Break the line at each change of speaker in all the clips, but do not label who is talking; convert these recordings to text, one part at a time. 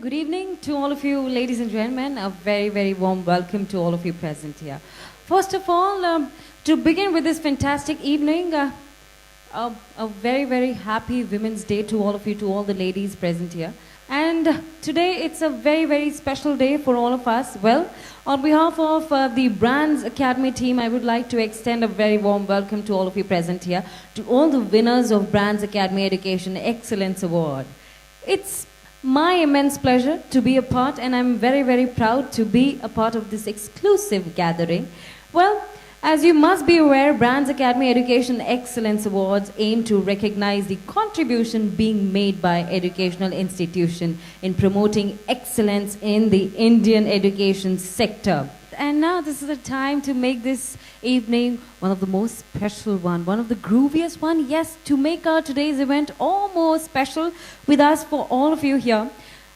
Good evening to all of you, ladies and gentlemen. A very, very warm welcome to all of you present here. First of all, to begin with this fantastic evening, a very, very happy Women's Day to all of you, to all the ladies present here. And today it's a very, very special day for all of us. Well, on behalf of the Brands Academy team, I would like to extend a very warm welcome to all of you present here, to all the winners of Brands Academy Education Excellence Award. It's my immense pleasure to be a part, and I'm very, very proud to be a part of this exclusive gathering. Well, as you must be aware, Brands Academy Education Excellence Awards aim to recognize the contribution being made by educational institution in promoting excellence in the Indian education sector. And now this is the time to make this evening one of the most special one of the grooviest one. Yes, to make our today's event all more special with us for all of you here.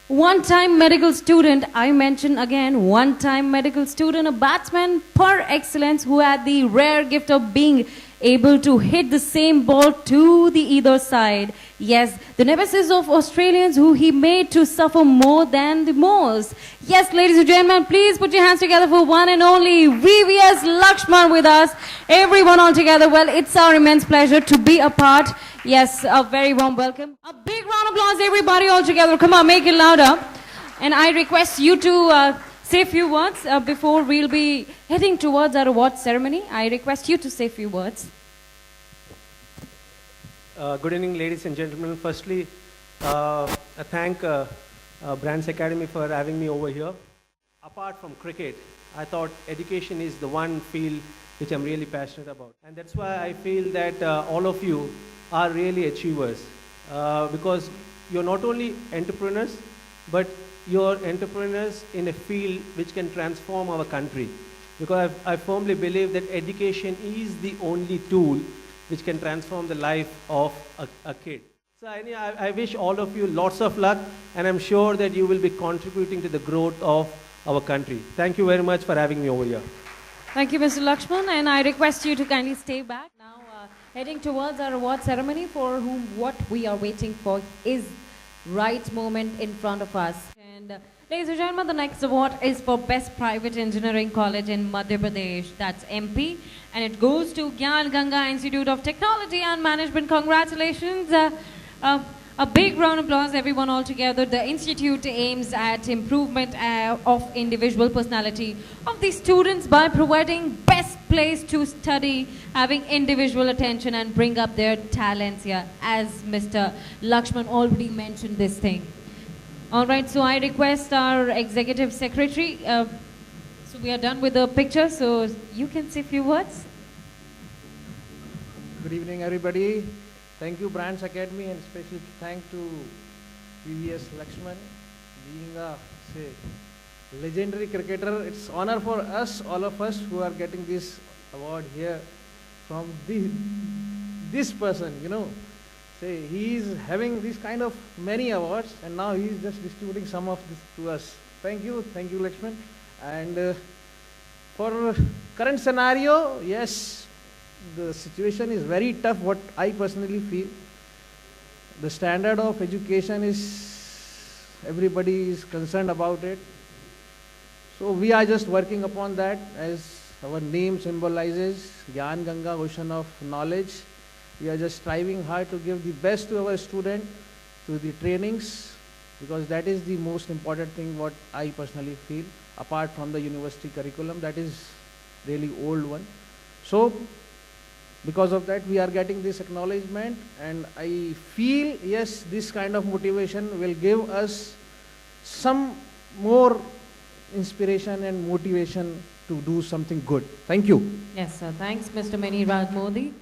One-time medical student, I mention again, one-time medical student, a batsman par excellence who had the rare gift of being able to hit the same ball to the either side. Yes, the nemesis of Australians who he made to suffer more than the most. Yes, ladies and gentlemen, please put your hands together for one and only VVS Lakshman with us. Everyone all together. Well, it's our immense pleasure to be a part. Yes, a very warm welcome. A big round of applause, everybody all together. Come on, make it louder. And I request you to say a few words before we'll be heading towards our award ceremony. I request you to say a few words.
Good evening, ladies and gentlemen. Firstly, I thank Brands Academy for having me over here. Apart from cricket, I thought education is the one field which I'm really passionate about. And that's why I feel that all of you are really achievers. Because you're not only entrepreneurs, but you're entrepreneurs in a field which can transform our country. Because I firmly believe that education is the only tool which can transform the life of a kid. So I wish all of you lots of luck, and I'm sure that you will be contributing to the growth of our country. Thank you very much for having me over here.
Thank you, Mr. Lakshman, and I request you to kindly stay back. Now, heading towards our award ceremony, for whom what we are waiting for is right moment in front of us. And ladies and gentlemen, the next award is for Best Private Engineering College in Madhya Pradesh. That's MP. And it goes to Gyan Ganga Institute of Technology and Management. Congratulations. A big round of applause, everyone all together. The institute aims at improvement of individual personality of the students by providing best place to study, having individual attention and bring up their talents here, as Mr. Lakshman already mentioned this thing. All right, so I request our executive secretary, so we are done with the picture, so you can say a few words.
Good evening, everybody. Thank you, Brands Academy, and especially thank to VVS Lakshman, being a legendary cricketer. It's honor for us, all of us, who are getting this award here from this person. You know, he's having this kind of many awards, and now he's just distributing some of this to us. Thank you, Lakshman. And for current scenario, yes, the situation is very tough, what I personally feel. The standard of education is, everybody is concerned about it. So we are just working upon that, as our name symbolizes, Gyan Ganga, ocean of knowledge. We are just striving hard to give the best to our student through the trainings, because that is the most important thing what I personally feel, apart from the university curriculum, that is really old one. So because of that, we are getting this acknowledgement, and I feel, yes, this kind of motivation will give us some more inspiration and motivation to do something good. Thank you.
Yes, sir. Thanks, Mr. Mani Raj Modi.